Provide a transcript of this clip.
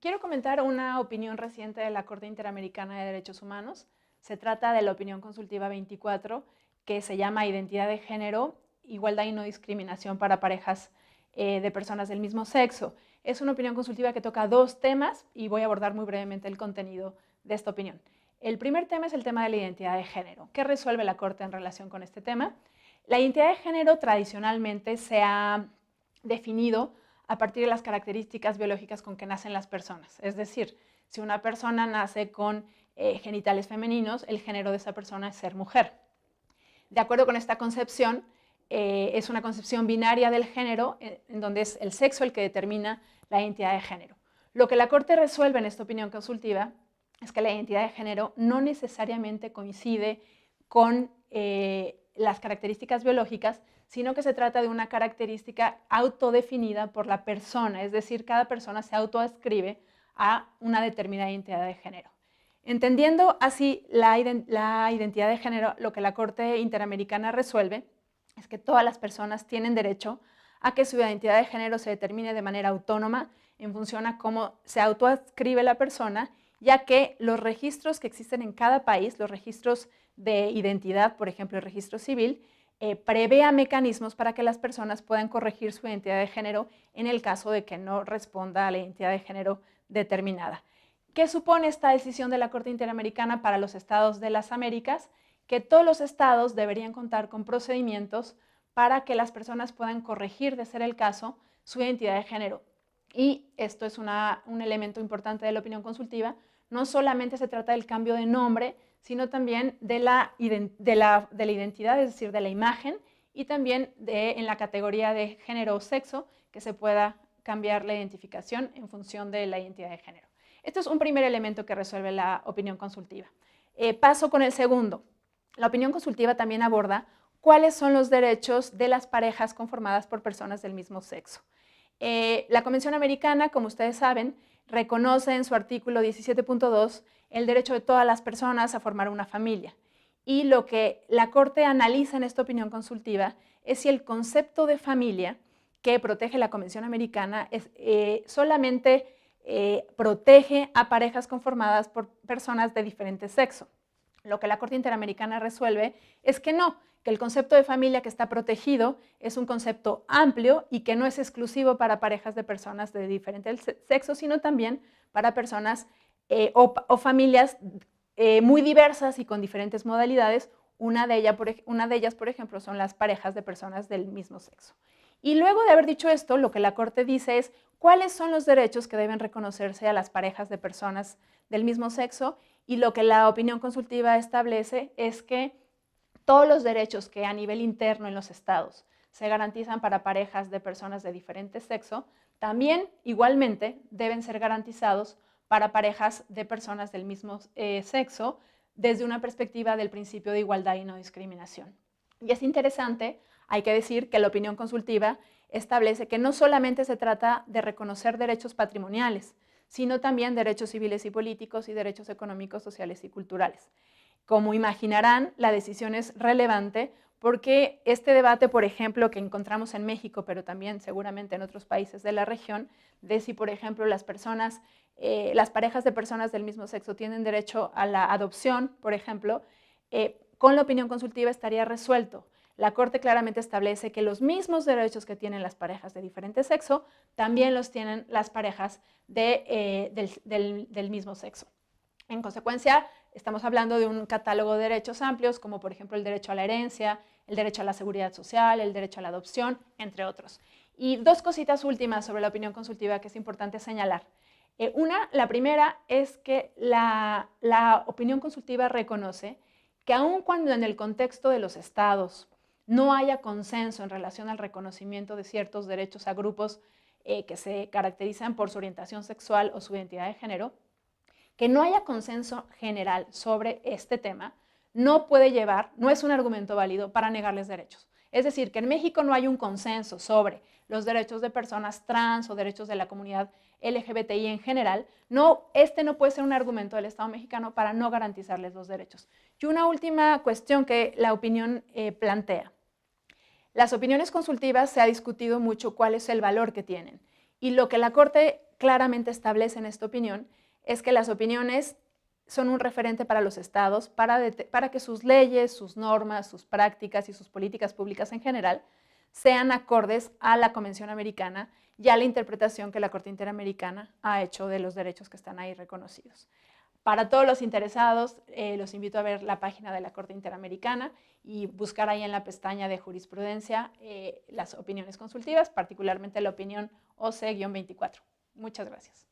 Quiero comentar una opinión reciente de la Corte Interamericana de Derechos Humanos. Se trata de la opinión consultiva 24, que se llama Identidad de Género, Igualdad y no discriminación para parejas de personas del mismo sexo. Es una opinión consultiva que toca dos temas y voy a abordar muy brevemente el contenido de esta opinión. El primer tema es el tema de la identidad de género. ¿Qué resuelve la Corte en relación con este tema? La identidad de género tradicionalmente se ha definido a partir de las características biológicas con que nacen las personas. Es decir, si una persona nace con genitales femeninos, el género de esa persona es ser mujer. De acuerdo con esta concepción, es una concepción binaria del género, en donde es el sexo el que determina la identidad de género. Lo que la Corte resuelve en esta opinión consultiva es que la identidad de género no necesariamente coincide con las características biológicas, sino que se trata de una característica autodefinida por la persona, es decir, cada persona se autoadscribe a una determinada identidad de género. Entendiendo así la identidad de género, lo que la Corte Interamericana resuelve es que todas las personas tienen derecho a que su identidad de género se determine de manera autónoma en función a cómo se autoadscribe la persona, ya que los registros que existen en cada país, los registros de identidad, por ejemplo, el registro civil, prevea mecanismos para que las personas puedan corregir su identidad de género en el caso de que no responda a la identidad de género determinada. ¿Qué supone esta decisión de la Corte Interamericana para los estados de las Américas? Que todos los estados deberían contar con procedimientos para que las personas puedan corregir, de ser el caso, su identidad de género. Y esto es un elemento importante de la opinión consultiva. No solamente se trata del cambio de nombre, sino también de la identidad, es decir, de la imagen, y también en la categoría de género o sexo, que se pueda cambiar la identificación en función de la identidad de género. Este es un primer elemento que resuelve la opinión consultiva. Paso con el segundo. La opinión consultiva también aborda cuáles son los derechos de las parejas conformadas por personas del mismo sexo. La Convención Americana, como ustedes saben, reconoce en su artículo 17.2 el derecho de todas las personas a formar una familia. Y lo que la Corte analiza en esta opinión consultiva es si el concepto de familia que protege la Convención Americana solamente protege a parejas conformadas por personas de diferente sexo. Lo que la Corte Interamericana resuelve es que no, que el concepto de familia que está protegido es un concepto amplio y que no es exclusivo para parejas de personas de diferente sexo, sino también para personas o familias muy diversas y con diferentes modalidades. Una de ellas, por ejemplo, son las parejas de personas del mismo sexo. Y luego de haber dicho esto, lo que la Corte dice es cuáles son los derechos que deben reconocerse a las parejas de personas del mismo sexo, y lo que la opinión consultiva establece es que todos los derechos que a nivel interno en los estados se garantizan para parejas de personas de diferente sexo, también igualmente deben ser garantizados para parejas de personas del mismo sexo desde una perspectiva del principio de igualdad y no discriminación. Y es interesante, hay que decir que la opinión consultiva establece que no solamente se trata de reconocer derechos patrimoniales, sino también derechos civiles y políticos y derechos económicos, sociales y culturales. Como imaginarán, la decisión es relevante porque este debate, por ejemplo, que encontramos en México, pero también seguramente en otros países de la región, de si, por ejemplo, las parejas de personas del mismo sexo tienen derecho a la adopción, por ejemplo, con la opinión consultiva estaría resuelto. La Corte claramente establece que los mismos derechos que tienen las parejas de diferente sexo también los tienen las parejas del mismo sexo. En consecuencia, estamos hablando de un catálogo de derechos amplios, como por ejemplo el derecho a la herencia, el derecho a la seguridad social, el derecho a la adopción, entre otros. Y dos cositas últimas sobre la opinión consultiva que es importante señalar. La primera es que la opinión consultiva reconoce que aun cuando en el contexto de los estados no haya consenso en relación al reconocimiento de ciertos derechos a grupos que se caracterizan por su orientación sexual o su identidad de género, que no haya consenso general sobre este tema no es un argumento válido para negarles derechos. Es decir, que en México no hay un consenso sobre los derechos de personas trans o derechos de la comunidad LGBTI en general, este no puede ser un argumento del Estado mexicano para no garantizarles los derechos. Y una última cuestión que la opinión plantea. Las opiniones consultivas se ha discutido mucho cuál es el valor que tienen. Y lo que la Corte claramente establece en esta opinión es que las opiniones son un referente para los estados para que sus leyes, sus normas, sus prácticas y sus políticas públicas en general sean acordes a la Convención Americana y a la interpretación que la Corte Interamericana ha hecho de los derechos que están ahí reconocidos. Para todos los interesados, los invito a ver la página de la Corte Interamericana y buscar ahí en la pestaña de jurisprudencia las opiniones consultivas, particularmente la opinión OC-24. Muchas gracias.